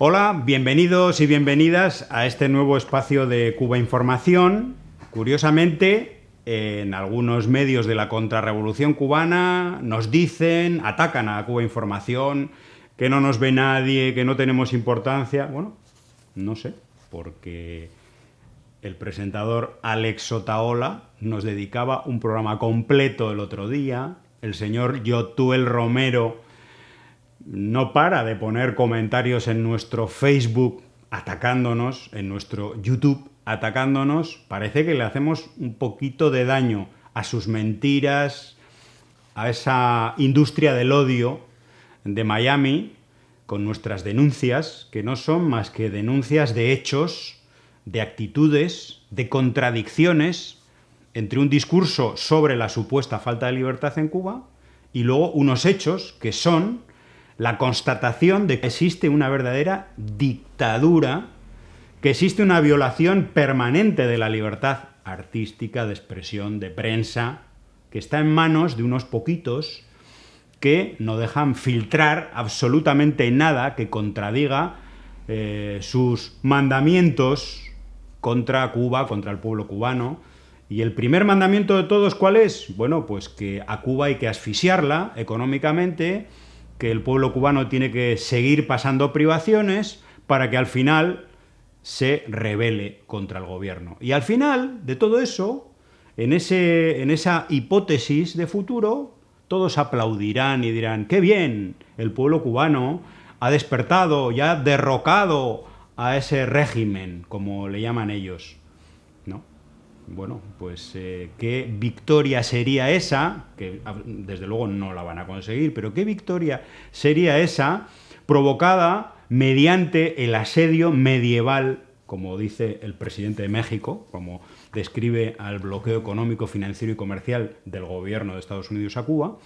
Hola, bienvenidos y bienvenidas a este nuevo espacio de Cuba Información. Curiosamente, en algunos medios de la contrarrevolución cubana nos dicen, atacan a Cuba Información, que no nos ve nadie, que no tenemos importancia. Bueno, no sé, porque el presentador Alex Otaola nos dedicaba un programa completo el otro día. El señor Yotuel Romero no para de poner comentarios en nuestro Facebook atacándonos, en nuestro YouTube atacándonos. Parece que le hacemos un poquito de daño a sus mentiras, a esa industria del odio de Miami, con nuestras denuncias, que no son más que denuncias de hechos, de actitudes, de contradicciones entre un discurso sobre la supuesta falta de libertad en Cuba y luego unos hechos que son la constatación de que existe una verdadera dictadura, que existe una violación permanente de la libertad artística, de expresión, de prensa, que está en manos de unos poquitos que no dejan filtrar absolutamente nada que contradiga sus mandamientos contra Cuba, contra el pueblo cubano. Y el primer mandamiento de todos, ¿cuál es? Bueno, pues que a Cuba hay que asfixiarla económicamente, que el pueblo cubano tiene que seguir pasando privaciones para que al final se rebele contra el gobierno. Y al final de todo eso, en esa hipótesis de futuro, todos aplaudirán y dirán, ¡qué bien! El pueblo cubano ha despertado y ha derrocado a ese régimen, como le llaman ellos, ¿no? Bueno, pues qué victoria sería esa, que desde luego no la van a conseguir, pero qué victoria sería esa provocada mediante el asedio medieval, como dice el presidente de México, como describe al bloqueo económico, financiero y comercial del gobierno de Estados Unidos a Cuba.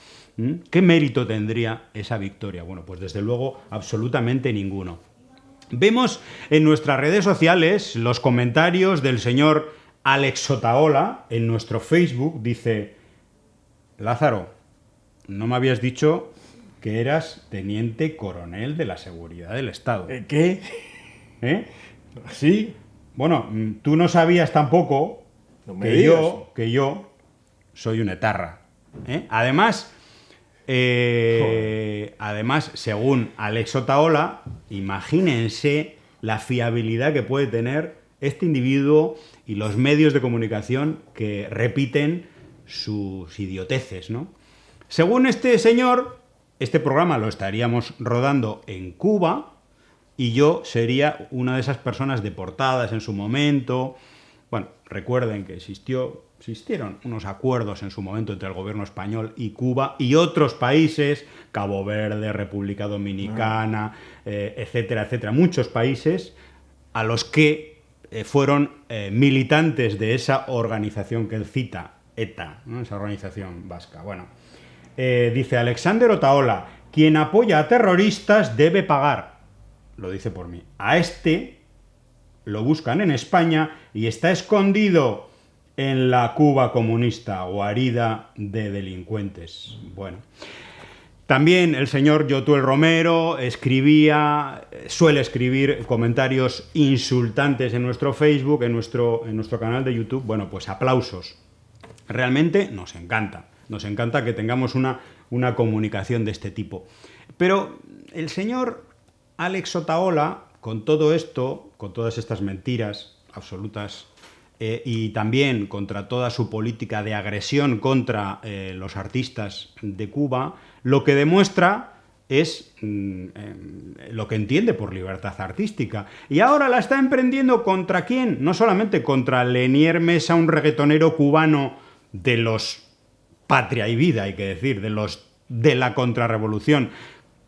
¿Qué mérito tendría esa victoria? Bueno, pues desde luego absolutamente ninguno. Vemos en nuestras redes sociales los comentarios del señor Alex Otaola en nuestro Facebook. Dice: Lázaro, no me habías dicho que eras teniente coronel de la seguridad del Estado. ¿Qué? ¿Eh? ¿Sí? Bueno, tú no sabías tampoco No me digas. que yo soy un etarra. Además, según Alex Otaola, imagínense la fiabilidad que puede tener este individuo y los medios de comunicación que repiten sus idioteces, ¿no? Según este señor, este programa lo estaríamos rodando en Cuba y yo sería una de esas personas deportadas en su momento. Bueno, recuerden que existieron unos acuerdos en su momento entre el gobierno español y Cuba y otros países, Cabo Verde, República Dominicana, etcétera, etcétera, muchos países a los que fueron militantes de esa organización que él cita, ETA, ¿no? Esa organización vasca. Bueno, dice Alexander Otaola, quien apoya a terroristas debe pagar. Lo dice por mí. A este lo buscan en España y está escondido en la Cuba comunista, guarida de delincuentes. Bueno. También el señor Yotuel Romero suele escribir comentarios insultantes en nuestro Facebook, en nuestro canal de YouTube. Bueno, pues aplausos. Realmente nos encanta que tengamos una comunicación de este tipo. Pero el señor Alex Otaola, con todo esto, con todas estas mentiras absolutas, y también contra toda su política de agresión contra los artistas de Cuba, lo que demuestra es lo que entiende por libertad artística. Y ahora la está emprendiendo ¿contra quién? No solamente contra Lenier Mesa, un reggaetonero cubano de los Patria y Vida, hay que decir, de la contrarrevolución,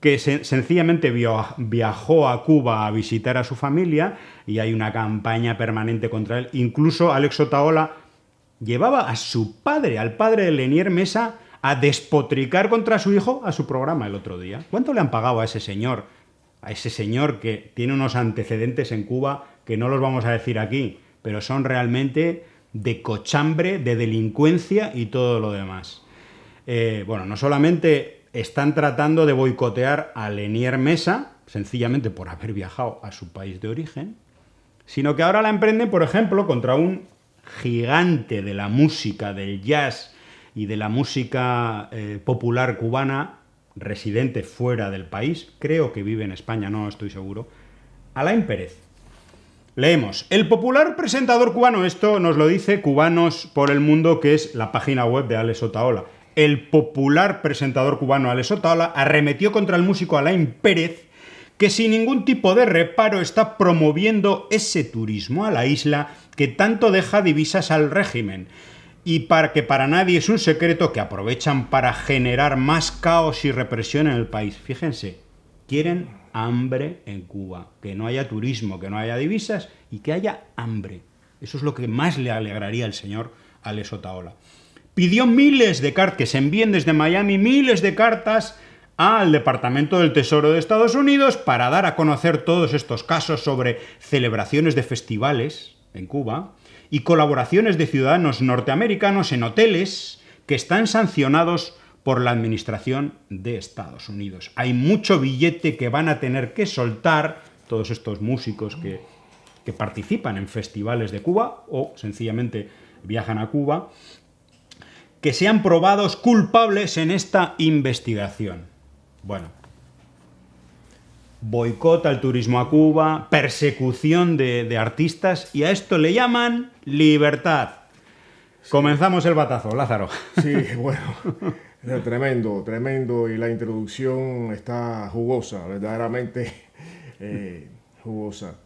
que sencillamente viajó a Cuba a visitar a su familia y hay una campaña permanente contra él. Incluso Alex Otaola llevaba a su padre, al padre de Lenier Mesa, a despotricar contra su hijo a su programa el otro día. ¿Cuánto le han pagado a ese señor? A ese señor que tiene unos antecedentes en Cuba que no los vamos a decir aquí, pero son realmente de cochambre, de delincuencia y todo lo demás. Bueno, no solamente están tratando de boicotear a Lenier Mesa, sencillamente por haber viajado a su país de origen, sino que ahora la emprenden, por ejemplo, contra un gigante de la música, del jazz y de la música popular cubana, residente fuera del país, creo que vive en España, no estoy seguro, Alain Pérez. Leemos, el popular presentador cubano, esto nos lo dice Cubanos por el Mundo, que es la página web de Alex Otaola. El popular presentador cubano Alex Otaola arremetió contra el músico Alain Pérez, que sin ningún tipo de reparo está promoviendo ese turismo a la isla que tanto deja divisas al régimen. Y para nadie es un secreto que aprovechan para generar más caos y represión en el país. Fíjense, quieren hambre en Cuba, que no haya turismo, que no haya divisas y que haya hambre. Eso es lo que más le alegraría al señor Alex Otaola. Pidió miles de cartas, que se envíen desde Miami miles de cartas al Departamento del Tesoro de Estados Unidos para dar a conocer todos estos casos sobre celebraciones de festivales en Cuba y colaboraciones de ciudadanos norteamericanos en hoteles que están sancionados por la administración de Estados Unidos. Hay mucho billete que van a tener que soltar todos estos músicos que participan en festivales de Cuba o sencillamente viajan a Cuba, que sean probados culpables en esta investigación. Bueno, boicot al turismo a Cuba, persecución de artistas, y a esto le llaman libertad. Sí. Comenzamos el batazo, Lázaro. Sí, bueno, tremendo, tremendo, y la introducción está jugosa, verdaderamente jugosa.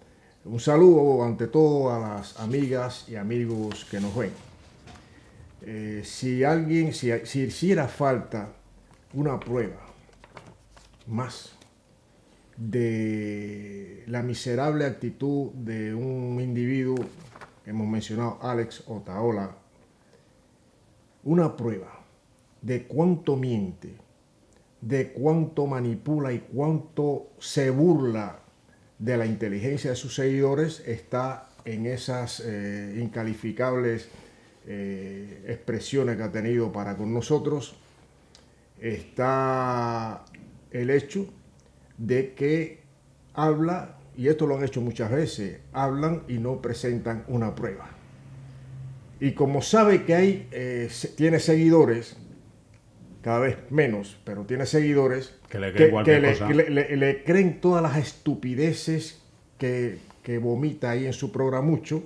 Un saludo ante todo a las amigas y amigos que nos ven. Si hiciera falta una prueba más de la miserable actitud de un individuo que hemos mencionado, Alex Otaola, una prueba de cuánto miente, de cuánto manipula y cuánto se burla de la inteligencia de sus seguidores está en esas incalificables expresiones que ha tenido para con nosotros. Está el hecho de que habla, y esto lo han hecho muchas veces, hablan y no presentan una prueba. Y como sabe que tiene seguidores, cada vez menos, pero tiene seguidores que le creen todas las estupideces que vomita ahí en su programucho.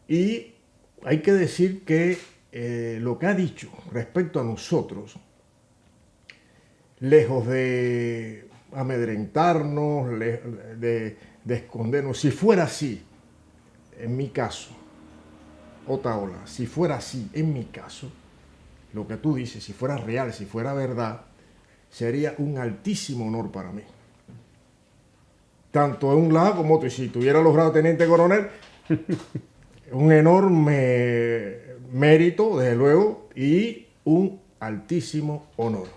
Y hay que decir que lo que ha dicho respecto a nosotros, lejos de amedrentarnos, de escondernos, si fuera así, en mi caso, Otaola, si fuera así, en mi caso, lo que tú dices, si fuera real, si fuera verdad, sería un altísimo honor para mí. Tanto de un lado como otro, y si tuviera logrado teniente coronel, un enorme mérito, desde luego, y un altísimo honor.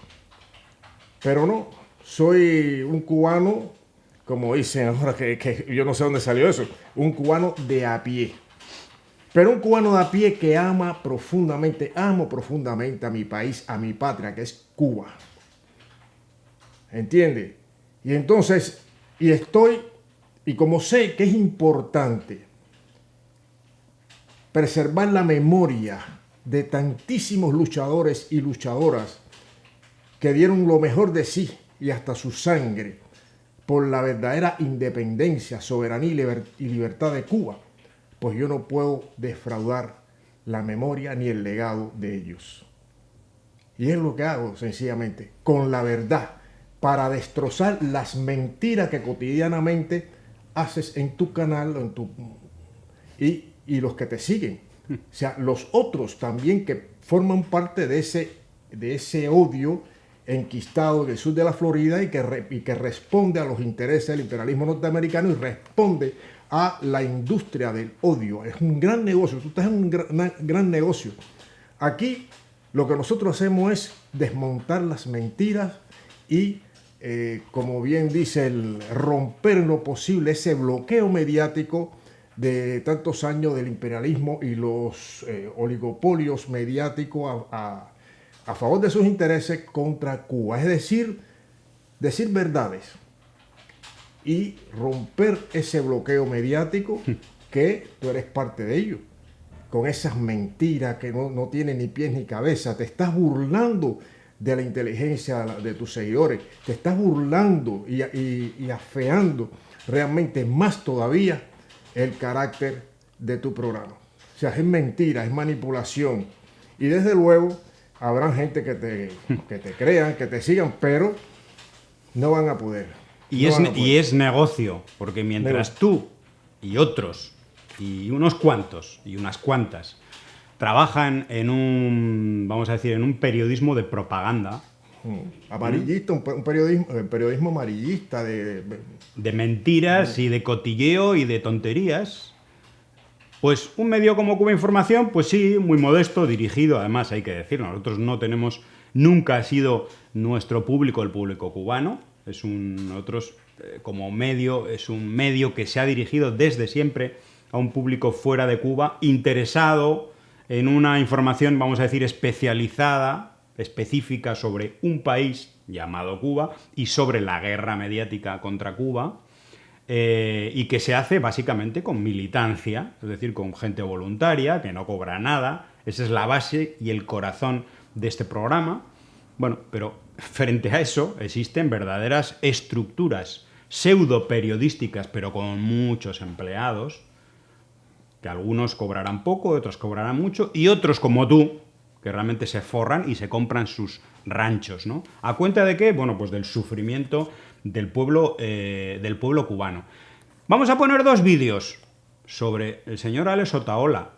Pero no, soy un cubano, como dicen ahora, que yo no sé dónde salió eso, un cubano de a pie. Pero un cubano de a pie que amo profundamente a mi país, a mi patria, que es Cuba. ¿Entiende? Y entonces, y como sé que es importante preservar la memoria de tantísimos luchadores y luchadoras que dieron lo mejor de sí y hasta su sangre por la verdadera independencia, soberanía y libertad de Cuba, pues yo no puedo defraudar la memoria ni el legado de ellos. Y es lo que hago, sencillamente, con la verdad, para destrozar las mentiras que cotidianamente haces en tu canal y los que te siguen. O sea, los otros también que forman parte de ese odio enquistado del sur de la Florida y que responde a los intereses del imperialismo norteamericano y responde a la industria del odio. Es un gran negocio, tú estás en un gran negocio. Aquí lo que nosotros hacemos es desmontar las mentiras y, como bien dice, romper en lo posible ese bloqueo mediático de tantos años del imperialismo y los oligopolios mediáticos a favor de sus intereses contra Cuba. Es decir verdades, y romper ese bloqueo mediático que tú eres parte de ello. Con esas mentiras que no tienen ni pies ni cabeza, te estás burlando de la inteligencia de tus seguidores, te estás burlando y afeando realmente más todavía el carácter de tu programa. O sea, es mentira, es manipulación. Y desde luego habrá gente que te crean, que te sigan, pero no van a poder. Y es negocio, porque mientras tú y otros, y unos cuantos, y unas cuantas, trabajan en un, vamos a decir, en un periodismo de propaganda. Amarillista, un periodismo amarillista de mentiras y de cotilleo y de tonterías. Pues un medio como Cuba Información, pues sí, muy modesto, dirigido, además hay que decirlo, nosotros no tenemos, nunca ha sido nuestro público el público cubano, nosotros como medio, es un medio que se ha dirigido desde siempre a un público fuera de Cuba, interesado en una información, vamos a decir, especializada, específica sobre un país llamado Cuba y sobre la guerra mediática contra Cuba, y que se hace básicamente con militancia, es decir, con gente voluntaria, que no cobra nada. Esa es la base y el corazón de este programa. Bueno, pero frente a eso existen verdaderas estructuras pseudo periodísticas, pero con muchos empleados, que algunos cobrarán poco, otros cobrarán mucho, y otros como tú, que realmente se forran y se compran sus ranchos, ¿no? ¿A cuenta de qué? Bueno, pues del sufrimiento del pueblo cubano. Vamos a poner dos vídeos sobre el señor Alex Otaola.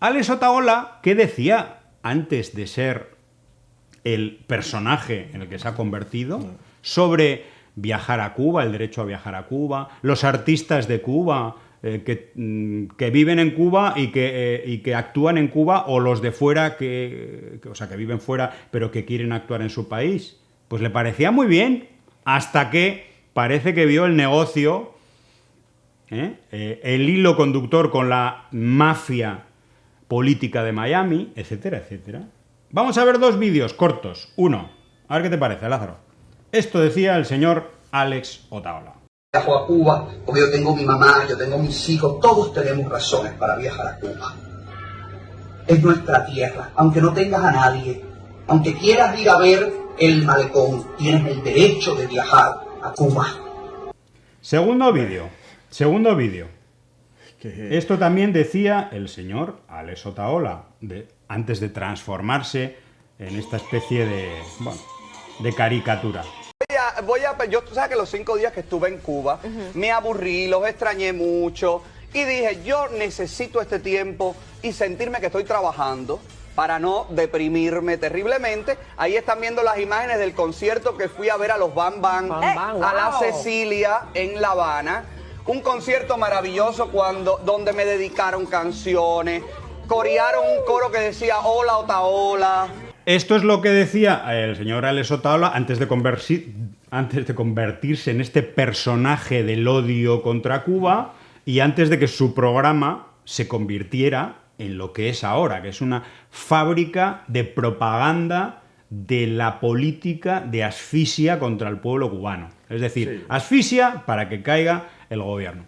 Alex Otaola, ¿qué decía antes de ser el personaje en el que se ha convertido? Sobre viajar a Cuba, el derecho a viajar a Cuba, los artistas de Cuba, que viven en Cuba y que actúan en Cuba, o los de fuera que viven fuera pero que quieren actuar en su país. Pues le parecía muy bien, hasta que parece que vio el negocio, el hilo conductor con la mafia política de Miami, etcétera, etcétera. Vamos a ver dos vídeos cortos. Uno, a ver qué te parece, Lázaro. Esto decía el señor Alex Otaola. Viajo a Cuba porque yo tengo mi mamá, yo tengo mis hijos, todos tenemos razones para viajar a Cuba. Es nuestra tierra, aunque no tengas a nadie, aunque quieras ir a ver el malecón, tienes el derecho de viajar a Cuba. Segundo vídeo. Esto también decía el señor Alex Otaola, antes de transformarse en esta especie de caricatura. Tú sabes que los 5 días que estuve en Cuba, me aburrí, los extrañé mucho y dije, yo necesito este tiempo y sentirme que estoy trabajando para no deprimirme terriblemente. Ahí están viendo las imágenes del concierto que fui a ver a los Bam Bam, a la Cecilia en La Habana. Un concierto maravilloso donde me dedicaron canciones, corearon un coro que decía hola Otaola. Esto es lo que decía el señor Alex Otaola antes de convertirse en este personaje del odio contra Cuba y antes de que su programa se convirtiera en lo que es ahora, que es una fábrica de propaganda de la política de asfixia contra el pueblo cubano. Es decir, sí, asfixia para que caiga el gobierno.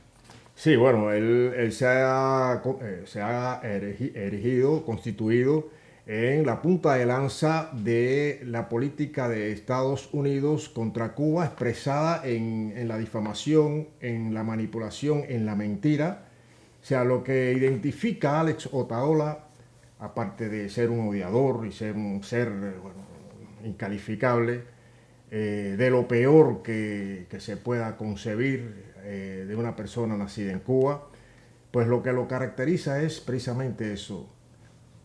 Sí, bueno, él se ha erigido, constituido en la punta de lanza de la política de Estados Unidos contra Cuba, expresada en la difamación, en la manipulación, en la mentira. O sea, lo que identifica a Alex Otaola, aparte de ser un odiador y ser un ser incalificable, de lo peor que se pueda concebir de una persona nacida en Cuba, pues lo que lo caracteriza es precisamente eso: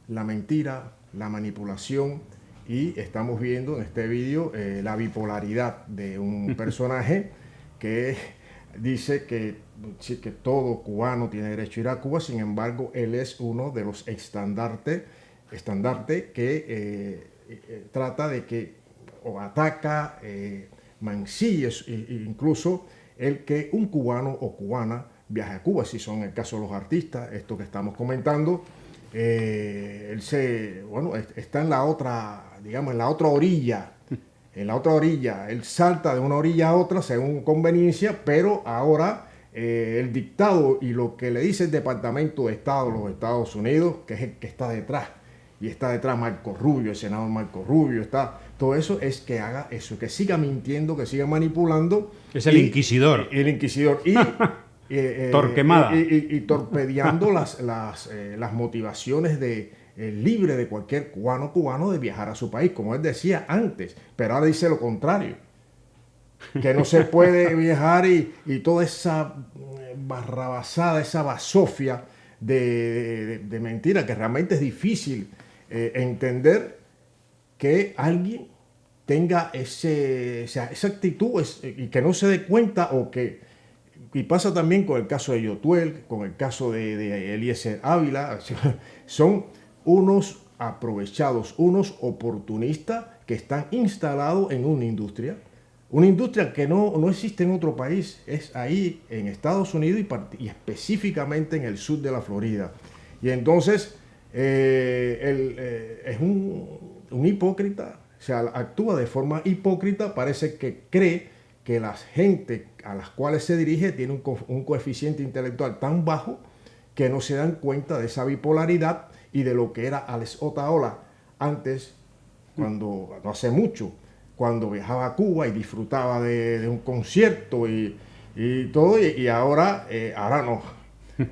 la mentira, la manipulación, y estamos viendo en este vídeo la bipolaridad de un personaje que dice que todo cubano tiene derecho a ir a Cuba. Sin embargo, él es uno de los estandartes que trata de que, o ataca, mancilla incluso el que un cubano o cubana viaje a Cuba, si son el caso de los artistas, esto que estamos comentando. Él está en la otra, digamos, en la otra orilla en la otra orilla, él salta de una orilla a otra según conveniencia, pero ahora el dictado y lo que le dice el Departamento de Estado de los Estados Unidos, que es el que está detrás, y está detrás Marco Rubio, el senador Marco Rubio, está todo eso, es que haga eso, que siga mintiendo, que siga manipulando. Es el inquisidor. El inquisidor. Y Torquemada. Y torpedeando las motivaciones libre de cualquier cubano de viajar a su país, como él decía antes, pero ahora dice lo contrario, que no se puede viajar y toda esa barrabasada, esa basofia de mentira, que realmente es difícil entender que alguien tenga esa actitud y que no se dé cuenta y pasa también con el caso de Yotuel, con el caso de Eliezer Ávila. Son unos aprovechados, unos oportunistas que están instalados en una industria que no existe en otro país, es ahí en Estados Unidos y específicamente en el sur de la Florida. Y entonces es un hipócrita, o sea, actúa de forma hipócrita, parece que cree que la gente a las cuales se dirige tiene un coeficiente intelectual tan bajo que no se dan cuenta de esa bipolaridad y de lo que era Alex Otaola antes, no hace mucho, cuando viajaba a Cuba y disfrutaba de un concierto y todo, y ahora no,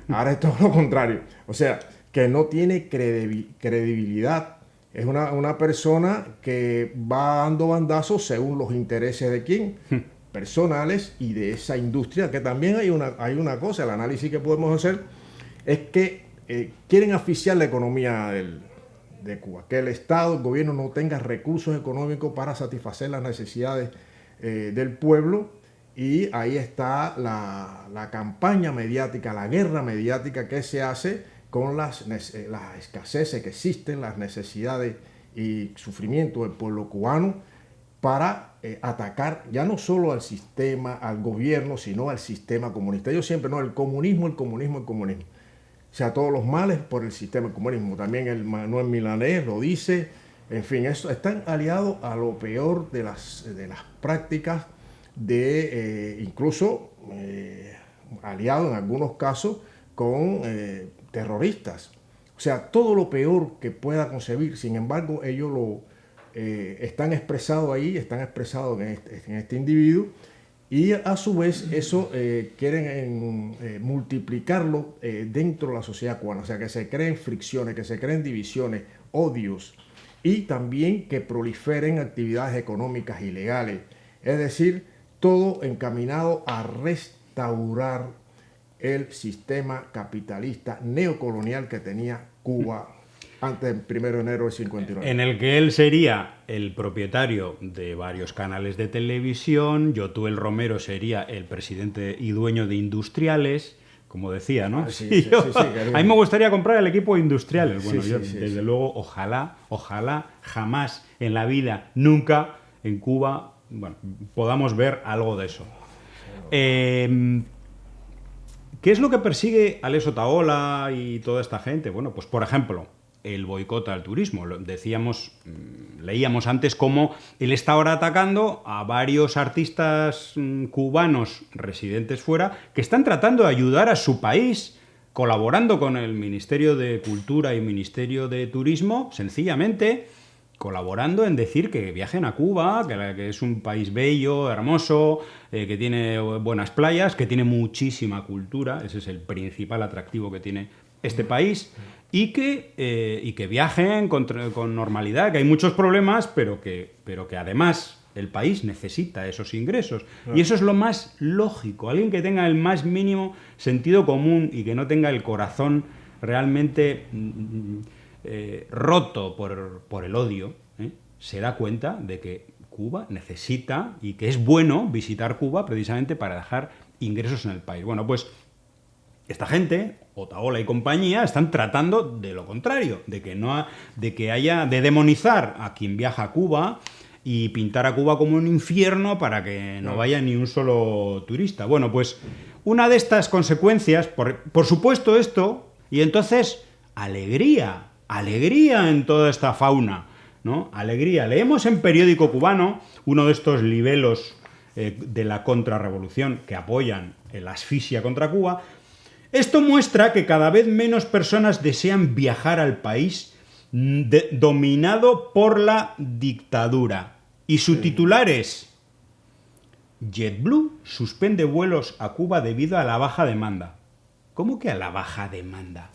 ahora es todo lo contrario. O sea, que no tiene credibilidad. Es una persona que va dando bandazos según los intereses de quién, personales y de esa industria, que también hay una cosa, el análisis que podemos hacer es que quieren asfixiar la economía de Cuba, que el Estado, el gobierno no tenga recursos económicos para satisfacer las necesidades del pueblo, y ahí está la campaña mediática, la guerra mediática que se hace con las escaseces que existen, las necesidades y sufrimiento del pueblo cubano, para atacar ya no solo al sistema, al gobierno, sino al sistema comunista. Yo siempre, el comunismo. O sea, todos los males por el sistema comunismo. También el Manuel Milanés lo dice. En fin, están aliados a lo peor de las prácticas incluso aliados en algunos casos con terroristas. O sea, todo lo peor que pueda concebir. Sin embargo, ellos están expresados en este individuo, y a su vez eso quieren multiplicarlo dentro de la sociedad cubana. O sea, que se creen fricciones, que se creen divisiones, odios, y también que proliferen actividades económicas ilegales. Es decir, todo encaminado a restaurar el sistema capitalista neocolonial que tenía Cuba antes del 1 de enero del 59. En el que él sería el propietario de varios canales de televisión, Yotuel Romero sería el presidente y dueño de Industriales, como decía, ¿no? Sí, a mí me gustaría comprar el equipo de Industriales. Bueno, desde luego, ojalá, jamás en la vida, nunca en Cuba, podamos ver algo de eso. ¿Qué es lo que persigue Alex Otaola y toda esta gente? Bueno, pues por ejemplo, el boicot al turismo. Leíamos antes cómo él está ahora atacando a varios artistas cubanos residentes fuera que están tratando de ayudar a su país, colaborando con el Ministerio de Cultura y Ministerio de Turismo, sencillamente colaborando en decir que viajen a Cuba, que es un país bello, hermoso, que tiene buenas playas, que tiene muchísima cultura. Ese es el principal atractivo que tiene este país. Y que viajen con normalidad, que hay muchos problemas, pero que además el país necesita esos ingresos. Y eso es lo más lógico. Alguien que tenga el más mínimo sentido común y que no tenga el corazón realmente roto por el odio, se da cuenta de que Cuba necesita y que es bueno visitar Cuba precisamente para dejar ingresos en el país. Bueno, pues esta gente, Otaola y compañía, están tratando de lo contrario, de demonizar a quien viaja a Cuba y pintar a Cuba como un infierno para que no vaya ni un solo turista. Bueno, pues una de estas consecuencias, por supuesto esto, y entonces alegría en toda esta fauna. ¿no? Alegría. Leemos en Periódico Cubano, uno de estos libelos de la contrarrevolución que apoyan la asfixia contra Cuba. Esto muestra que cada vez menos personas desean viajar al país dominado por la dictadura. Y su titular es: JetBlue suspende vuelos a Cuba debido a la baja demanda. ¿Cómo que a la baja demanda?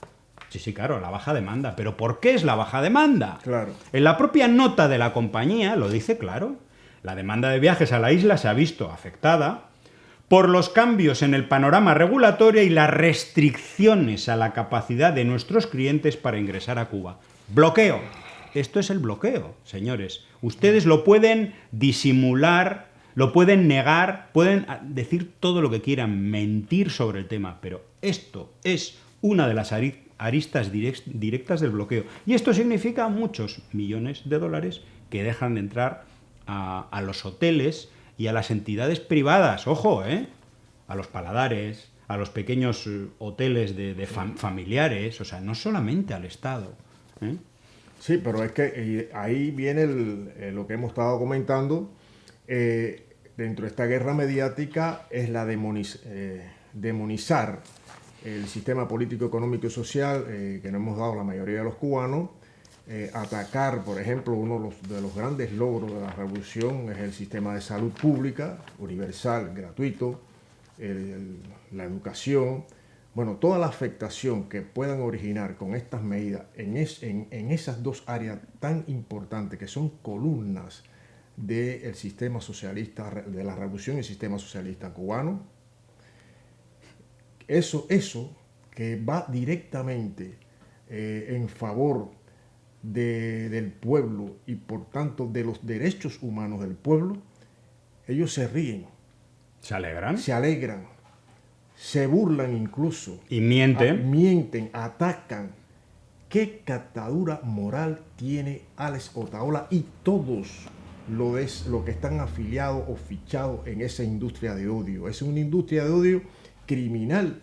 Sí, claro, a la baja demanda. ¿Pero por qué es la baja demanda? Claro. En la propia nota de la compañía lo dice claro. La demanda de viajes a la isla se ha visto afectada por los cambios en el panorama regulatorio y las restricciones a la capacidad de nuestros clientes para ingresar a Cuba. Bloqueo. Esto es el bloqueo, señores. Ustedes lo pueden disimular, lo pueden negar, pueden decir todo lo que quieran, mentir sobre el tema, pero esto es una de las aristas directas del bloqueo. Y esto significa muchos millones de dólares que dejan de entrar a los hoteles y a las entidades privadas, ojo, a los paladares, a los pequeños hoteles de familiares, o sea, no solamente al Estado. Sí, pero es que ahí viene lo que hemos estado comentando. Dentro de esta guerra mediática es la demonizar el sistema político, económico y social que nos hemos dado la mayoría de los cubanos. Atacar, por ejemplo, uno de los grandes logros de la revolución es el sistema de salud pública, universal, gratuito, la educación. Bueno, toda la afectación que puedan originar con estas medidas en esas dos áreas tan importantes que son columnas del sistema socialista, de la revolución y el sistema socialista cubano, eso que va directamente en favor del pueblo y por tanto de los derechos humanos del pueblo, ellos se ríen. ¿Se alegran? Se alegran, se burlan incluso. Y mienten. Mienten, atacan. ¿Qué catadura moral tiene Alex Otaola y todos lo que están afiliados o fichados en esa industria de odio? Es una industria de odio criminal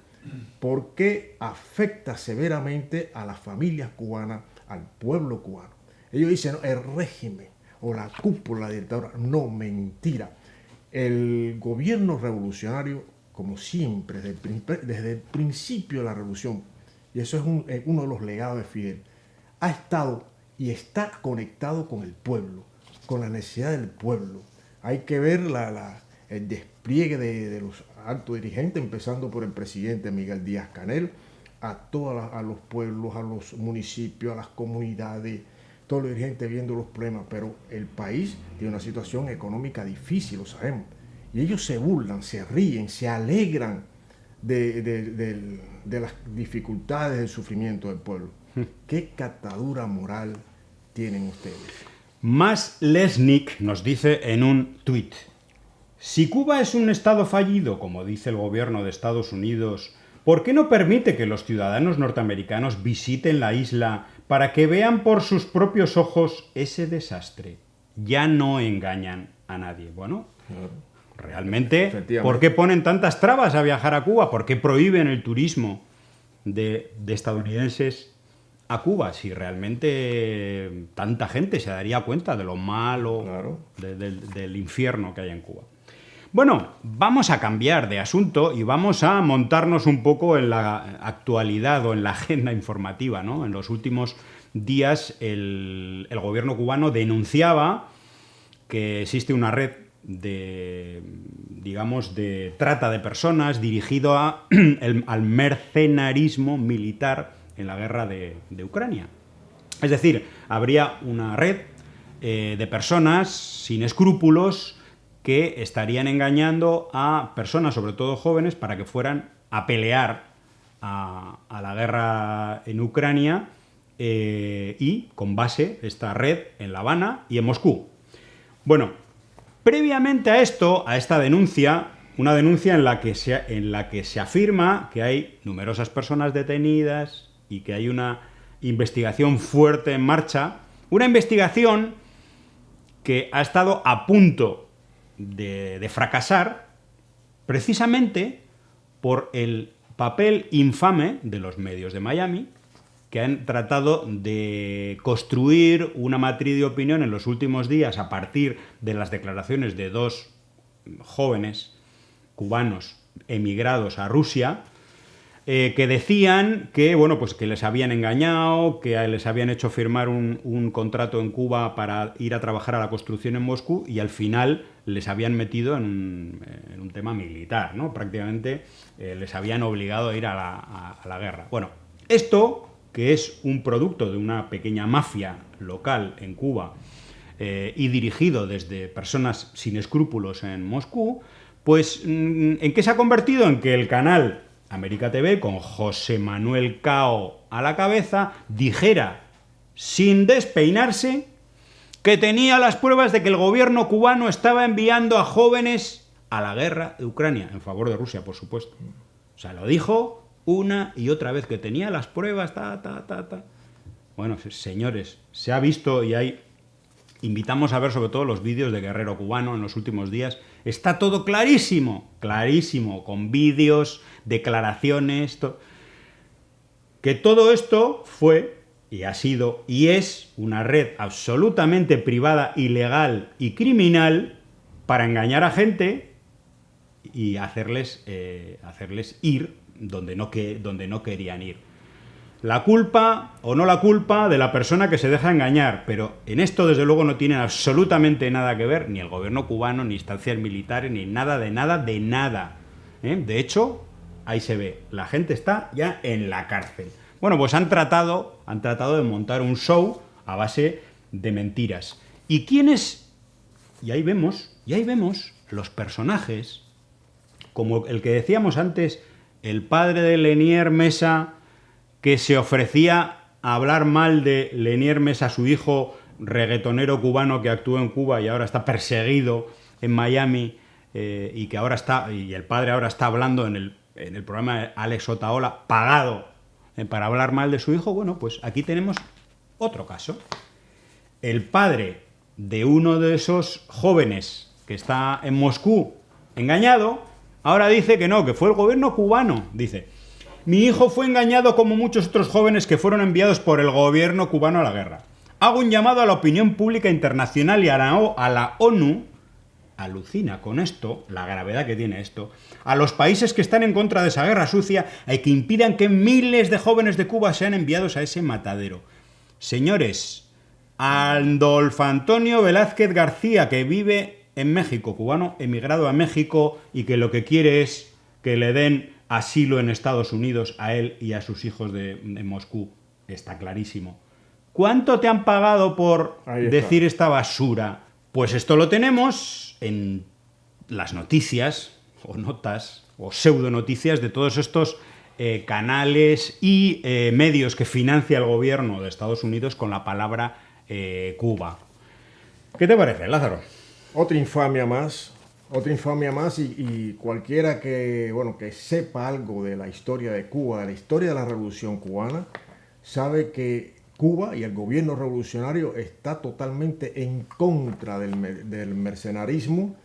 porque afecta severamente a las familias cubanas, al pueblo cubano. Ellos dicen, no, el régimen o la cúpula de la dictadura. No, mentira. El gobierno revolucionario, como siempre, desde el principio de la revolución, y eso es uno de los legados de Fidel, ha estado y está conectado con el pueblo, con la necesidad del pueblo. Hay que ver el despliegue de los altos dirigentes, empezando por el presidente Miguel Díaz-Canel, a los pueblos, a los municipios, a las comunidades, todos los dirigentes viendo los problemas, pero el país tiene una situación económica difícil, lo sabemos. Y ellos se burlan, se ríen, se alegran de las dificultades, del sufrimiento del pueblo. ¿Qué catadura moral tienen ustedes? Más Lesnik nos dice en un tuit: si Cuba es un estado fallido, como dice el gobierno de Estados Unidos, ¿por qué no permite que los ciudadanos norteamericanos visiten la isla para que vean por sus propios ojos ese desastre? Ya no engañan a nadie. Bueno, realmente, ¿por qué ponen tantas trabas a viajar a Cuba? ¿Por qué prohíben el turismo de estadounidenses a Cuba? Si realmente tanta gente se daría cuenta de lo malo, claro, del infierno que hay en Cuba. Bueno, vamos a cambiar de asunto y vamos a montarnos un poco en la actualidad o en la agenda informativa, ¿no? En los últimos días el gobierno cubano denunciaba que existe una red de trata de personas dirigido al mercenarismo militar en la guerra de Ucrania. Es decir, habría una red de personas sin escrúpulos que estarían engañando a personas, sobre todo jóvenes, para que fueran a pelear a la guerra en Ucrania y con base esta red en La Habana y en Moscú. Bueno, previamente a esto, a esta denuncia, una denuncia en la que se afirma que hay numerosas personas detenidas y que hay una investigación fuerte en marcha, una investigación que ha estado a punto de fracasar precisamente por el papel infame de los medios de Miami que han tratado de construir una matriz de opinión en los últimos días a partir de las declaraciones de dos jóvenes cubanos emigrados a Rusia, que decían que, bueno, pues que les habían engañado, que les habían hecho firmar un contrato en Cuba para ir a trabajar a la construcción en Moscú y al final les habían metido en un tema militar, ¿no? Prácticamente les habían obligado a ir a la guerra. Bueno, esto, que es un producto de una pequeña mafia local en Cuba y dirigido desde personas sin escrúpulos en Moscú, pues ¿en qué se ha convertido? En que el canal América TV, con José Manuel Cao a la cabeza, dijera, sin despeinarse, que tenía las pruebas de que el gobierno cubano estaba enviando a jóvenes a la guerra de Ucrania, en favor de Rusia, por supuesto. O sea, lo dijo una y otra vez, que tenía las pruebas, Bueno, señores, se ha visto y hay... Invitamos a ver sobre todo los vídeos de Guerrero Cubano en los últimos días. Está todo clarísimo, clarísimo, con vídeos, declaraciones... Que todo esto fue, y ha sido, y es una red absolutamente privada, ilegal y criminal para engañar a gente y hacerles ir donde no querían ir. La culpa o no la culpa de la persona que se deja engañar, pero en esto desde luego no tiene absolutamente nada que ver ni el gobierno cubano, ni instancias militares, ni nada de nada de nada. De hecho, ahí se ve, la gente está ya en la cárcel. Bueno, pues han tratado de montar un show a base de mentiras. ¿Y quiénes? Y ahí vemos los personajes, como el que decíamos antes, el padre de Lenier Mesa, que se ofrecía a hablar mal de Lenier Mesa, su hijo reggaetonero cubano que actuó en Cuba y ahora está perseguido en Miami, y el padre ahora está hablando en el programa de Alex Otaola, pagado para hablar mal de su hijo. Bueno, pues aquí tenemos otro caso. El padre de uno de esos jóvenes que está en Moscú engañado, ahora dice que no, que fue el gobierno cubano. Dice: mi hijo fue engañado como muchos otros jóvenes que fueron enviados por el gobierno cubano a la guerra. Hago un llamado a la opinión pública internacional y a la ONU, alucina con esto, la gravedad que tiene esto, a los países que están en contra de esa guerra sucia, hay que impidan que miles de jóvenes de Cuba sean enviados a ese matadero. Señores, Adolfo Antonio Velázquez García, que vive en México, cubano emigrado a México y que lo que quiere es que le den asilo en Estados Unidos a él y a sus hijos de Moscú. Está clarísimo. ¿Cuánto te han pagado por decir esta basura? Pues esto lo tenemos en las noticias, o notas, o pseudonoticias de todos estos canales y medios que financia el gobierno de Estados Unidos con la palabra Cuba. ¿Qué te parece, Lázaro? Otra infamia más y cualquiera que sepa algo de la historia de Cuba, de la historia de la Revolución Cubana, sabe que Cuba y el gobierno revolucionario está totalmente en contra del mercenarismo,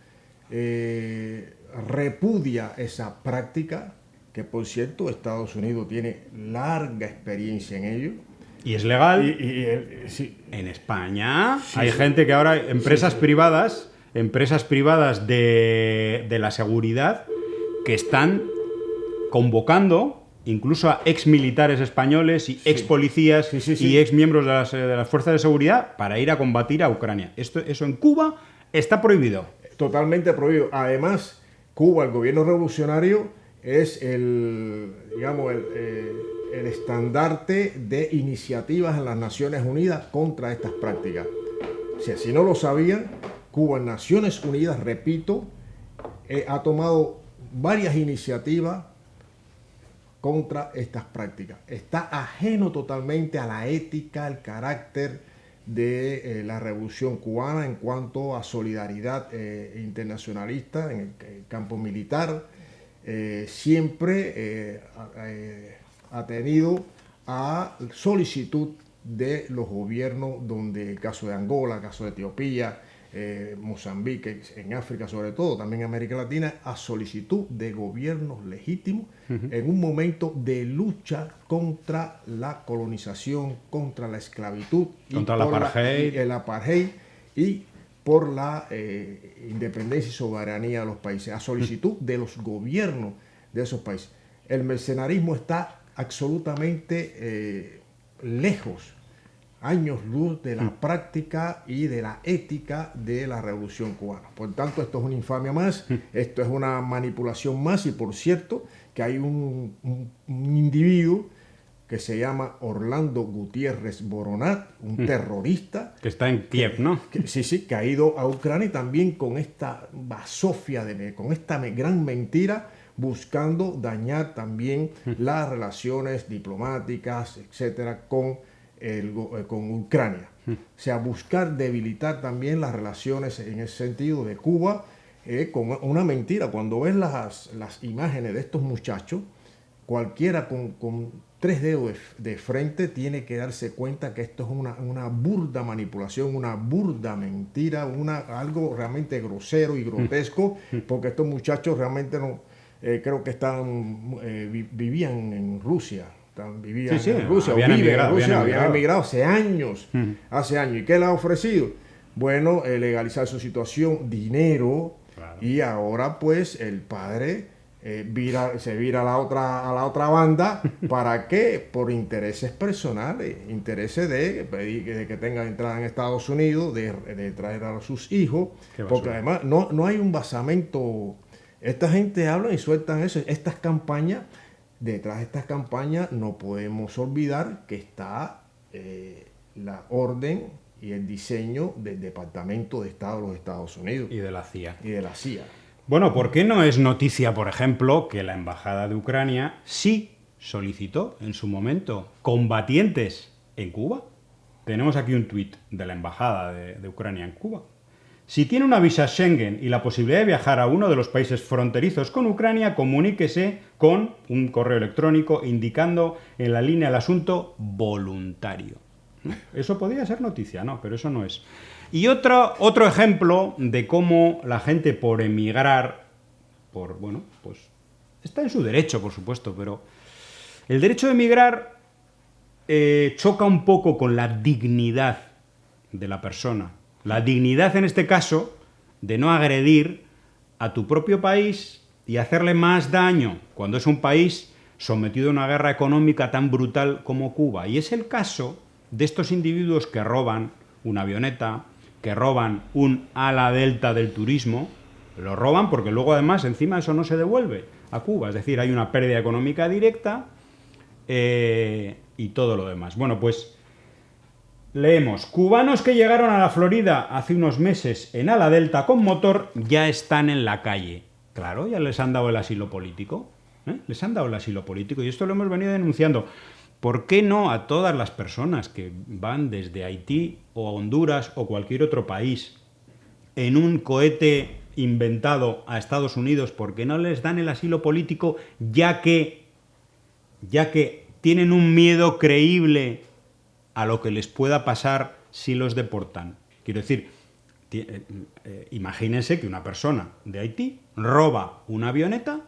repudia esa práctica, que por cierto Estados Unidos tiene larga experiencia en ello. Y es legal. Sí. En España Sí, hay gente que ahora, empresas privadas de la seguridad, que están convocando incluso a ex militares españoles y ex policías y ex miembros de las fuerzas de seguridad para ir a combatir a Ucrania. Eso en Cuba está prohibido. Totalmente prohibido. Además, Cuba, el gobierno revolucionario, es el estandarte de iniciativas en las Naciones Unidas contra estas prácticas. Si no lo sabían, Cuba en Naciones Unidas, repito, ha tomado varias iniciativas contra estas prácticas. Está ajeno totalmente a la ética, al carácter de la Revolución Cubana en cuanto a solidaridad internacionalista en el campo militar. Siempre ha tenido a solicitud de los gobiernos, donde el caso de Angola, el caso de Etiopía, Mozambique, en África sobre todo, también en América Latina, a solicitud de gobiernos legítimos en un momento de lucha contra la colonización, contra la esclavitud, contra el apartheid y por la independencia y soberanía de los países, a solicitud de los gobiernos de esos países. El mercenarismo está absolutamente lejos, años luz de la práctica y de la ética de la Revolución Cubana. Por tanto, esto es una infamia más, esto es una manipulación más, y por cierto, que hay un individuo que se llama Orlando Gutiérrez Boronat, un terrorista. Que está en Kiev, ¿no? Que ha ido a Ucrania y también con esta basofia, con esta gran mentira, buscando dañar también las relaciones diplomáticas, etcétera, con Ucrania. O sea, buscar debilitar también las relaciones en ese sentido de Cuba con una mentira. Cuando ves las imágenes de estos muchachos, cualquiera con 3 dedos de frente tiene que darse cuenta que esto es una burda manipulación, una burda mentira, algo realmente grosero y grotesco, porque estos muchachos realmente no, creo que vivían en Rusia. Vivían en Rusia, habían emigrado hace años. ¿Y qué le ha ofrecido? Bueno, legalizar su situación, dinero, claro. Y ahora pues el padre se vira a la otra banda. ¿Para qué? Por intereses personales, intereses de que tengan entrada en Estados Unidos, de traer a sus hijos, porque además no hay un basamento. Esta gente habla y sueltan eso, estas campañas. Detrás de estas campañas no podemos olvidar que está la orden y el diseño del Departamento de Estado de los Estados Unidos. Y de la CIA. Bueno, ¿por qué no es noticia, por ejemplo, que la Embajada de Ucrania sí solicitó en su momento combatientes en Cuba? Tenemos aquí un tuit de la Embajada de Ucrania en Cuba. Si tiene una visa Schengen y la posibilidad de viajar a uno de los países fronterizos con Ucrania, comuníquese con un correo electrónico indicando en la línea del asunto voluntario. Eso podría ser noticia, no, pero eso no es. Y otro ejemplo de cómo la gente por emigrar, pues está en su derecho, por supuesto, pero el derecho de emigrar choca un poco con la dignidad de la persona. La dignidad, en este caso, de no agredir a tu propio país y hacerle más daño cuando es un país sometido a una guerra económica tan brutal como Cuba. Y es el caso de estos individuos que roban una avioneta, que roban un ala delta del turismo. Lo roban porque luego, además, encima eso no se devuelve a Cuba. Es decir, hay una pérdida económica directa y todo lo demás. Bueno, pues leemos: cubanos que llegaron a la Florida hace unos meses en ala delta con motor ya están en la calle. Claro, ya les han dado el asilo político. Les han dado el asilo político y esto lo hemos venido denunciando. ¿Por qué no a todas las personas que van desde Haití o Honduras o cualquier otro país en un cohete inventado a Estados Unidos, por qué no les dan el asilo político, ya que tienen un miedo creíble a lo que les pueda pasar si los deportan? Quiero decir, imagínense que una persona de Haití roba una avioneta,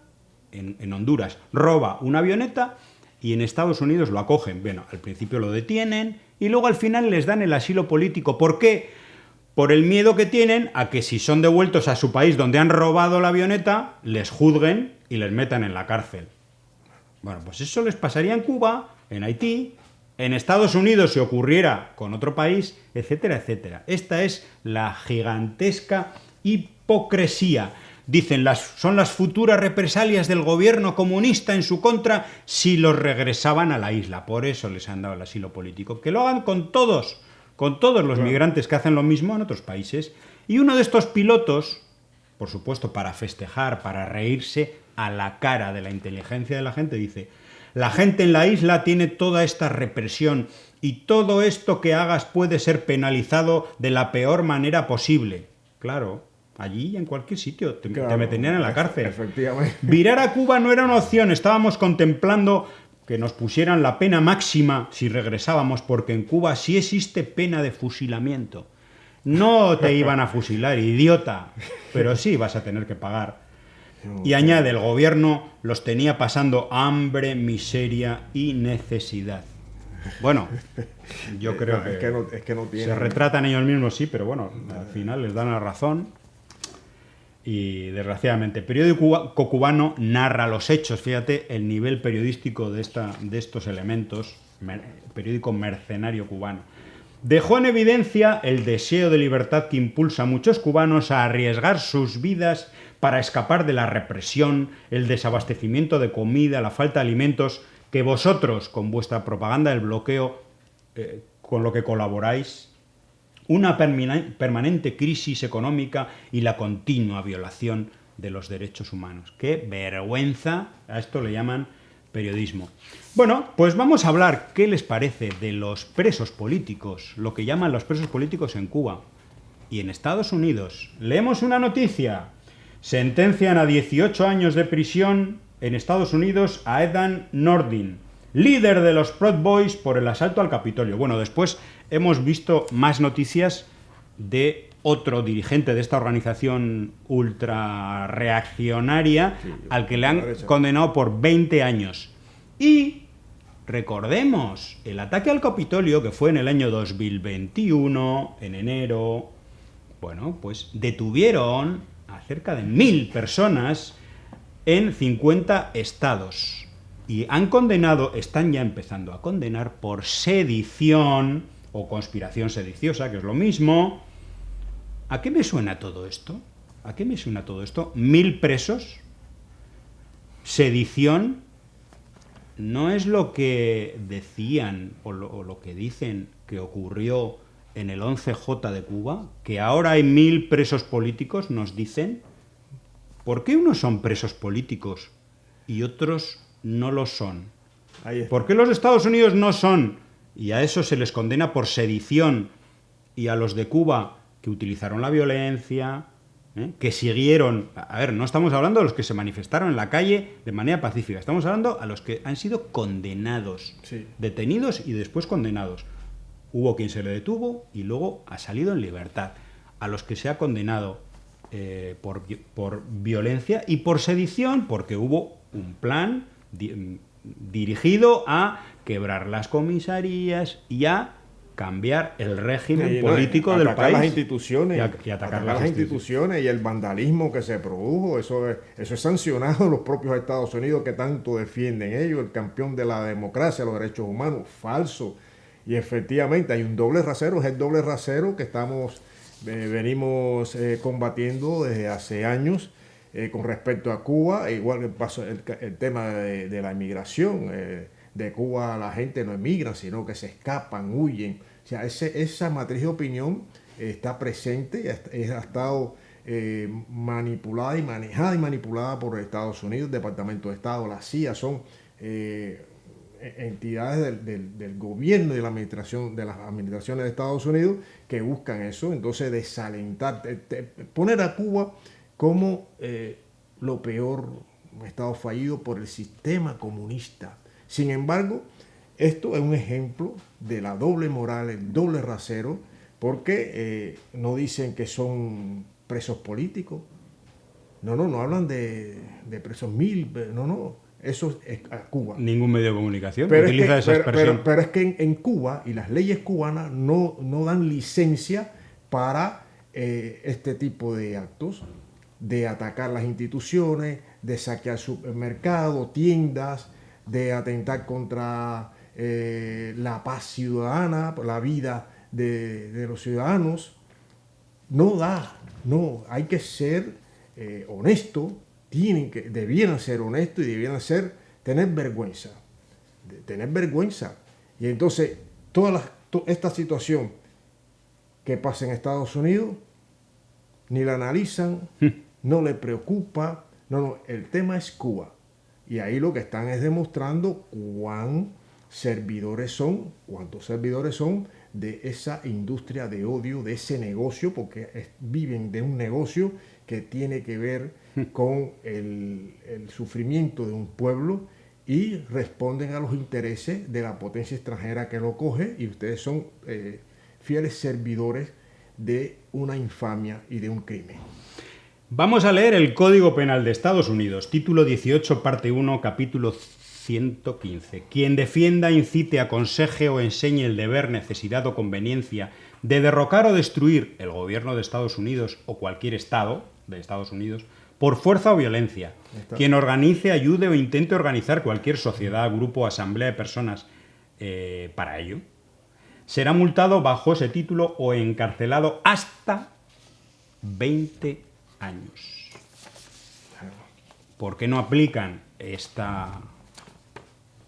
en Honduras roba una avioneta y en Estados Unidos lo acogen. Bueno, al principio lo detienen y luego al final les dan el asilo político. ¿Por qué? Por el miedo que tienen a que si son devueltos a su país donde han robado la avioneta, les juzguen y les metan en la cárcel. Bueno, pues eso les pasaría en Cuba, en Haití, en Estados Unidos si ocurriera con otro país, etcétera, etcétera. Esta es la gigantesca hipocresía. Dicen, son las futuras represalias del gobierno comunista en su contra si los regresaban a la isla. Por eso les han dado el asilo político. Que lo hagan con todos los migrantes que hacen lo mismo en otros países. Y uno de estos pilotos, por supuesto, para festejar, para reírse a la cara de la inteligencia de la gente, dice: la gente en la isla tiene toda esta represión y todo esto que hagas puede ser penalizado de la peor manera posible. Claro, allí y en cualquier sitio te meterían en la cárcel. Efectivamente. Virar a Cuba no era una opción, estábamos contemplando que nos pusieran la pena máxima si regresábamos, porque en Cuba sí existe pena de fusilamiento. No te iban a fusilar, idiota, pero sí vas a tener que pagar. Y añade, el gobierno los tenía pasando hambre, miseria y necesidad. Bueno, yo creo es que no tienen... se retratan ellos mismos, sí, pero bueno, al final les dan la razón. Y desgraciadamente, el periódico cubano narra los hechos, fíjate el nivel periodístico de estos elementos, periódico mercenario cubano. Dejó en evidencia el deseo de libertad que impulsa a muchos cubanos a arriesgar sus vidas para escapar de la represión, el desabastecimiento de comida, la falta de alimentos, que vosotros, con vuestra propaganda del bloqueo, con lo que colaboráis, una permanente crisis económica y la continua violación de los derechos humanos. ¡Qué vergüenza! A esto le llaman periodismo. Bueno, pues vamos a hablar, ¿qué les parece de los presos políticos? Lo que llaman los presos políticos en Cuba y en Estados Unidos. Leemos una noticia. Sentencian a 18 años de prisión en Estados Unidos a Ethan Nordin, líder de los Proud Boys, por el asalto al Capitolio. Bueno, después hemos visto más noticias de otro dirigente de esta organización ultra reaccionaria, sí, al que le han condenado por 20 años. Y recordemos, el ataque al Capitolio, que fue en el año 2021, en enero, bueno, pues detuvieron a cerca de 1000 personas en 50 estados. Y han condenado, están ya empezando a condenar por sedición o conspiración sediciosa, que es lo mismo. ¿A qué me suena todo esto? ¿A qué me suena todo esto? 1000 presos, sedición, ¿no es lo que decían o lo que dicen que ocurrió en el 11J de Cuba? Que ahora hay 1000 presos políticos, nos dicen. ¿Por qué unos son presos políticos y otros no lo son? ¿Por qué los Estados Unidos no son? Y a eso se les condena por sedición. Y a los de Cuba, que utilizaron la violencia, que siguieron... A ver, no estamos hablando de los que se manifestaron en la calle de manera pacífica. Estamos hablando a los que han sido condenados, sí, detenidos y después condenados. Hubo quien se le detuvo y luego ha salido en libertad. A los que se ha condenado por violencia y por sedición, porque hubo un plan dirigido a quebrar las comisarías y a cambiar el régimen político del país. Las instituciones, y atacar las instituciones y el vandalismo que se produjo, eso es sancionado en los propios Estados Unidos, que tanto defienden ellos, el campeón de la democracia, los derechos humanos, falso. Y efectivamente hay un doble rasero, es el doble rasero que venimos combatiendo desde hace años con respecto a Cuba. Igual que pasó el tema de la inmigración. De Cuba la gente no emigra, sino que se escapan, huyen. O sea, esa matriz de opinión está presente, ha estado manipulada y manipulada por Estados Unidos, el Departamento de Estado, la CIA, son entidades del gobierno y de las administraciones de Estados Unidos que buscan eso, entonces desalentar, poner a Cuba como lo peor, un estado fallido por el sistema comunista. Sin embargo, esto es un ejemplo de la doble moral, el doble rasero, porque no dicen que son presos políticos, no hablan de presos 1000, no, eso es a Cuba. Ningún medio de comunicación utiliza esa expresión. Pero es que en Cuba y las leyes cubanas no dan licencia para este tipo de actos, de atacar las instituciones, de saquear supermercados, tiendas, de atentar contra la paz ciudadana, la vida de los ciudadanos. Hay que ser honesto, debieran ser honestos y debieran tener vergüenza. Y entonces, esta situación que pasa en Estados Unidos, ni la analizan, no le preocupa, el tema es Cuba. Y ahí lo que están es demostrando cuántos servidores son de esa industria de odio, de ese negocio, porque viven de un negocio que tiene que ver con el sufrimiento de un pueblo y responden a los intereses de la potencia extranjera que lo coge, y ustedes son fieles servidores de una infamia y de un crimen. Vamos a leer el Código Penal de Estados Unidos, título 18, parte 1, capítulo 115. Quien defienda, incite, aconseje o enseñe el deber, necesidad o conveniencia de derrocar o destruir el gobierno de Estados Unidos o cualquier estado de Estados Unidos por fuerza o violencia. Quien organice, ayude o intente organizar cualquier sociedad, grupo o asamblea de personas para ello, será multado bajo ese título o encarcelado hasta 20 años. ¿Por qué no aplican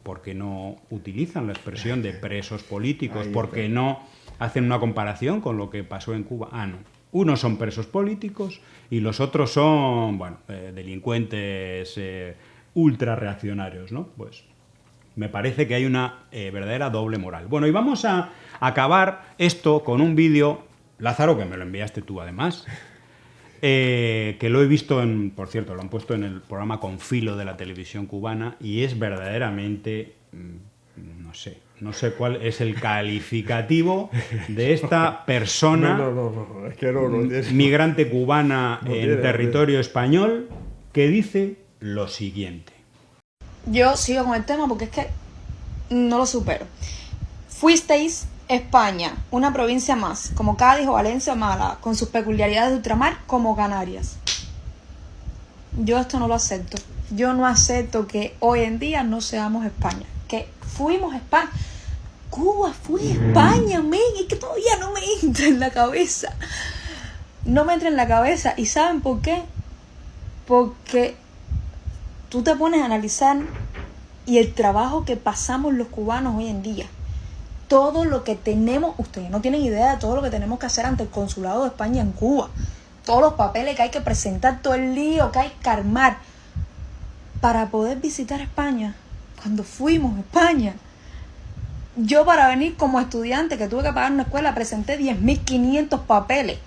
¿Por qué no utilizan la expresión de presos políticos? ¿Por qué no hacen una comparación con lo que pasó en Cuba? Ah, no. Unos son presos políticos y los otros son, bueno, delincuentes ultra reaccionarios, ¿no? Pues me parece que hay una verdadera doble moral. Bueno, y vamos a acabar esto con un vídeo, Lázaro, que me lo enviaste tú además, que lo he visto por cierto, lo han puesto en el programa Con Filo de la televisión cubana y es verdaderamente, no sé cuál es el calificativo de esta persona Es que no, migrante cubana en territorio español que dice lo siguiente. Yo sigo con el tema porque es que no lo supero. Fuisteis España, una provincia más, como Cádiz o Valencia o Málaga, con sus peculiaridades de ultramar como Canarias. Yo esto no lo acepto. Yo no acepto que hoy en día no seamos España. Que fuimos España. Cuba fue España, men. Es que todavía no me entra en la cabeza. No me entra en la cabeza. ¿Y saben por qué? Porque tú te pones a analizar y el trabajo que pasamos los cubanos hoy en día. Todo lo que tenemos, ustedes no tienen idea de todo lo que tenemos que hacer ante el consulado de España en Cuba. Todos los papeles que hay que presentar, todo el lío que hay que armar para poder visitar España. Cuando fuimos a España, yo para venir como estudiante que tuve que pagar una escuela, presenté 10.500 papeles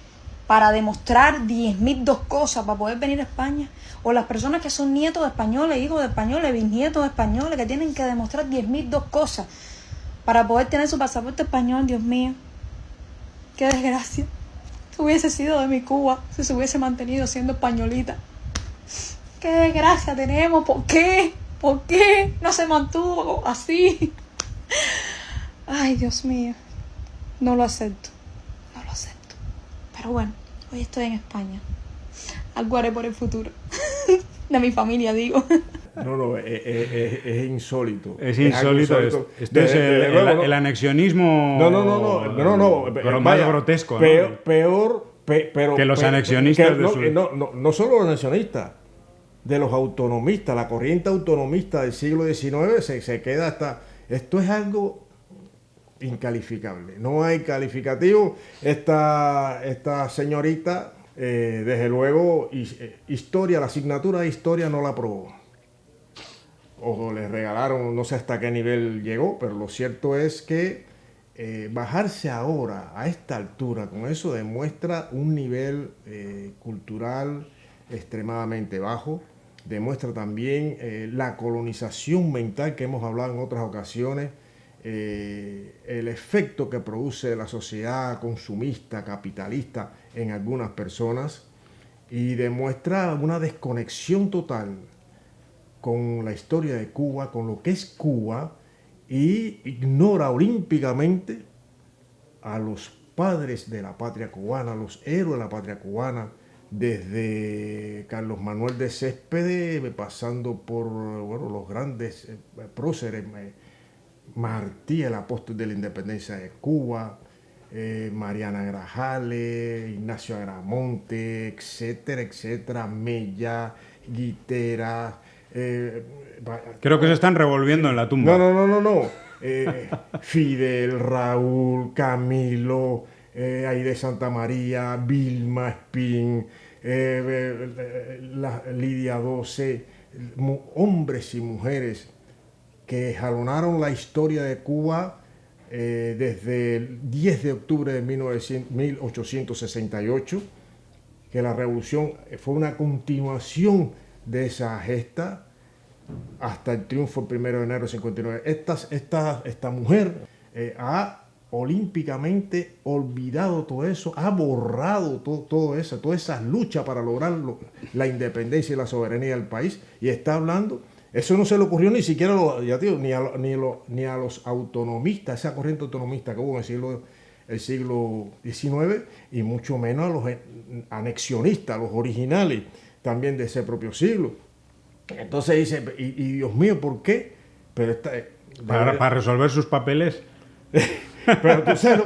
para demostrar 10.002 cosas para poder venir a España. O las personas que son nietos de españoles, hijos de españoles, bisnietos de españoles, que tienen que demostrar 10.002 cosas para poder tener su pasaporte español. Dios mío, qué desgracia. Si hubiese sido de mi Cuba, si se hubiese mantenido siendo españolita. Qué desgracia tenemos. ¿Por qué? ¿Por qué no se mantuvo así? Ay, Dios mío. No lo acepto. No lo acepto. Pero bueno, hoy estoy en España. Algo haré por el futuro. De mi familia, digo. No, es insólito. Es insólito. Esto es el anexionismo más grotesco, ¿no? Peor que los anexionistas no solo los anexionistas, de los autonomistas. La corriente autonomista del siglo XIX se queda hasta... Esto es algo incalificable. No hay calificativo. Esta señorita, desde luego, la asignatura de historia no la aprobó. O le regalaron, no sé hasta qué nivel llegó, pero lo cierto es que bajarse ahora a esta altura con eso demuestra un nivel cultural extremadamente bajo, demuestra también la colonización mental que hemos hablado en otras ocasiones, el efecto que produce la sociedad consumista, capitalista en algunas personas, y demuestra una desconexión total con la historia de Cuba, con lo que es Cuba, y ignora olímpicamente a los padres de la patria cubana, a los héroes de la patria cubana, desde Carlos Manuel de Céspedes, pasando por los grandes próceres, Martí, el apóstol de la independencia de Cuba, Mariana Grajales, Ignacio Agramonte, etcétera, etcétera, Mella, Guitera. Creo que se están revolviendo en la tumba. No. Fidel, Raúl, Camilo, Aide Santa María, Vilma Espín, Lidia 12, hombres y mujeres que jalonaron la historia de Cuba desde el 10 de octubre de 1868, que la revolución fue una continuación de esa gesta hasta el triunfo el 1 de enero de 59. Esta mujer ha olímpicamente olvidado todo eso, ha borrado todo eso, todas esas luchas para lograr la independencia y la soberanía del país, y está hablando, eso no se le ocurrió ni siquiera ni a los autonomistas, esa corriente autonomista que hubo en el siglo XIX, y mucho menos a los anexionistas, a los originales también de ese propio siglo. Entonces dice, y Dios mío, ¿por qué? Pero para resolver sus papeles. Pero tú sabes,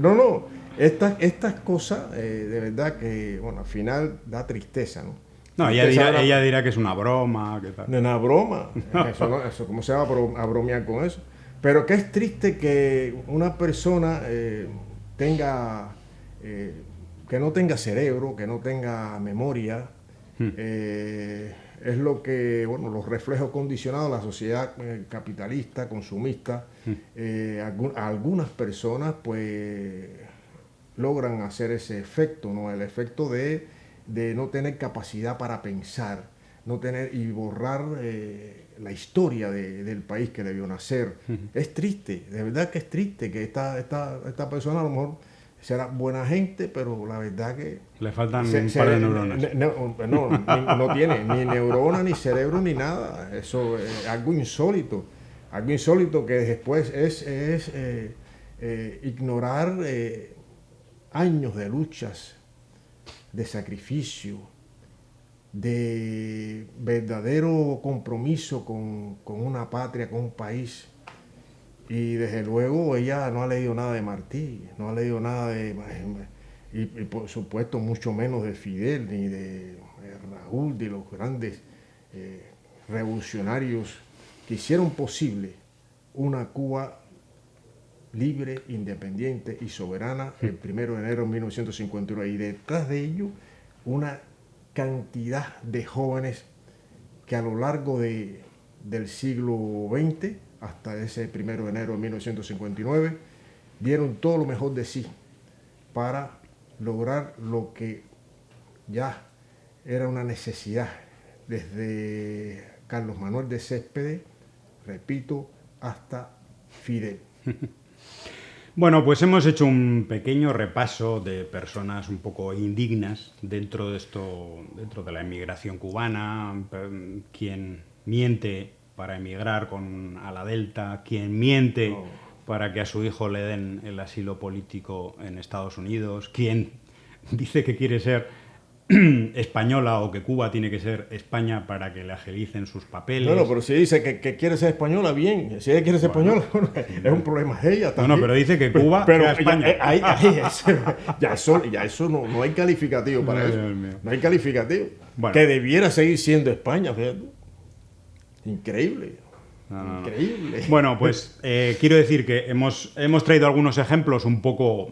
no, estas cosas de verdad que, bueno, al final da tristeza, ¿no? No, ella dirá que es una broma, que tal. No es una broma, eso, ¿cómo se va a bromear con eso? Pero que es triste que una persona tenga, que no tenga cerebro, que no tenga memoria, es lo que, bueno, los reflejos condicionados de la sociedad capitalista, consumista, algunas personas pues logran hacer ese efecto, ¿no? El efecto de no tener capacidad para pensar, no tener y borrar la historia del país que debió nacer. Es triste, de verdad que es triste que esta persona a lo mejor será buena gente, pero la verdad que le faltan un par de neuronas. No tiene ni neurona, ni cerebro, ni nada. Eso es algo insólito que después es ignorar años de luchas, de sacrificio, de verdadero compromiso con una patria, con un país. Y desde luego ella no ha leído nada de Martí, no ha leído nada y por supuesto mucho menos de Fidel, ni de Raúl, de los grandes revolucionarios que hicieron posible una Cuba libre, independiente y soberana el 1 de enero de 1959. Y detrás de ello una cantidad de jóvenes que a lo largo del siglo XX, hasta ese 1 de enero de 1959, dieron todo lo mejor de sí para lograr lo que ya era una necesidad desde Carlos Manuel de Céspedes, repito, hasta Fidel. Bueno, pues hemos hecho un pequeño repaso de personas un poco indignas dentro de la emigración cubana, quien miente para emigrar a la Delta, quien miente para que a su hijo le den el asilo político en Estados Unidos, quien dice que quiere ser española o que Cuba tiene que ser España para que le agilicen sus papeles. No, pero si dice que quiere ser española, bien. Si ella quiere ser española, es un problema de ella también. No, pero dice que Cuba sea España. Ya eso no hay calificativo para eso. No hay calificativo. Bueno. Que debiera seguir siendo España, fíjate. Increíble. No. Increíble. Bueno, pues quiero decir que hemos traído algunos ejemplos un poco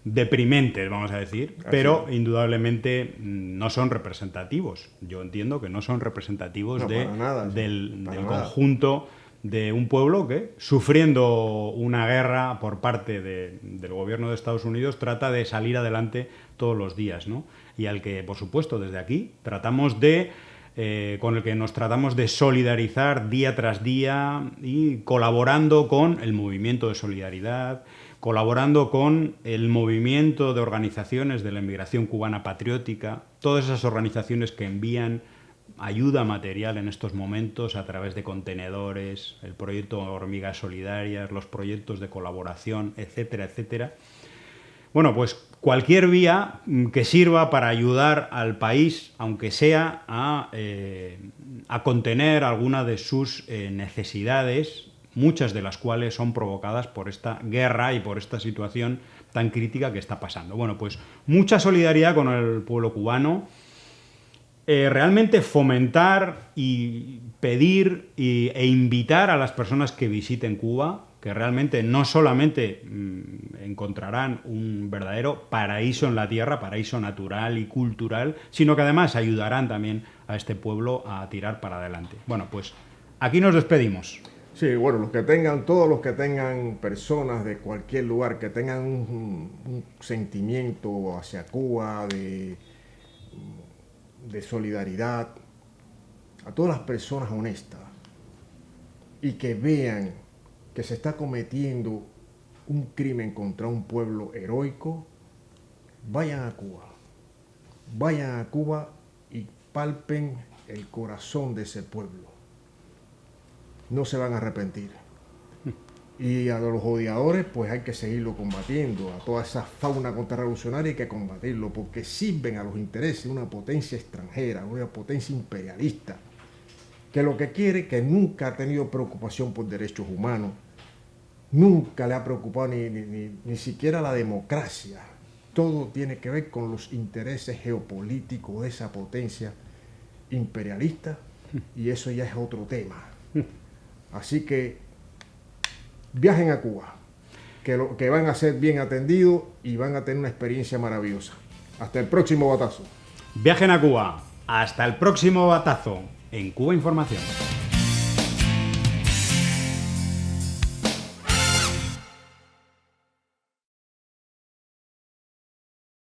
deprimentes, vamos a decir, pero indudablemente no son representativos. Yo entiendo que no son representativos del conjunto de un pueblo que, sufriendo una guerra por parte del gobierno de Estados Unidos, trata de salir adelante todos los días, ¿no? Y al que, por supuesto, desde aquí con el que nos tratamos de solidarizar día tras día y colaborando con el movimiento de solidaridad, colaborando con el movimiento de organizaciones de la inmigración cubana patriótica, todas esas organizaciones que envían ayuda material en estos momentos a través de contenedores, el proyecto Hormigas Solidarias, los proyectos de colaboración, etcétera, etcétera. Bueno, pues cualquier vía que sirva para ayudar al país, aunque sea a contener alguna de sus necesidades, muchas de las cuales son provocadas por esta guerra y por esta situación tan crítica que está pasando. Bueno, pues mucha solidaridad con el pueblo cubano, realmente fomentar y pedir e invitar a las personas que visiten Cuba, que realmente no solamente encontrarán un verdadero paraíso en la tierra, paraíso natural y cultural, sino que además ayudarán también a este pueblo a tirar para adelante. Bueno, pues aquí nos despedimos. Sí, bueno, todos los que tengan personas de cualquier lugar, que tengan un sentimiento hacia Cuba de solidaridad, a todas las personas honestas, y que vean que se está cometiendo un crimen contra un pueblo heroico, vayan a Cuba. Vayan a Cuba y palpen el corazón de ese pueblo. No se van a arrepentir. Y a los odiadores, pues hay que seguirlo combatiendo. A toda esa fauna contrarrevolucionaria hay que combatirlo, porque sirven a los intereses de una potencia extranjera, una potencia imperialista, que lo que quiere, que nunca ha tenido preocupación por derechos humanos, nunca le ha preocupado ni siquiera la democracia. Todo tiene que ver con los intereses geopolíticos de esa potencia imperialista, y eso ya es otro tema. Así que viajen a Cuba, que van a ser bien atendidos y van a tener una experiencia maravillosa. Hasta el próximo batazo. Viajen a Cuba. Hasta el próximo batazo en Cuba Información.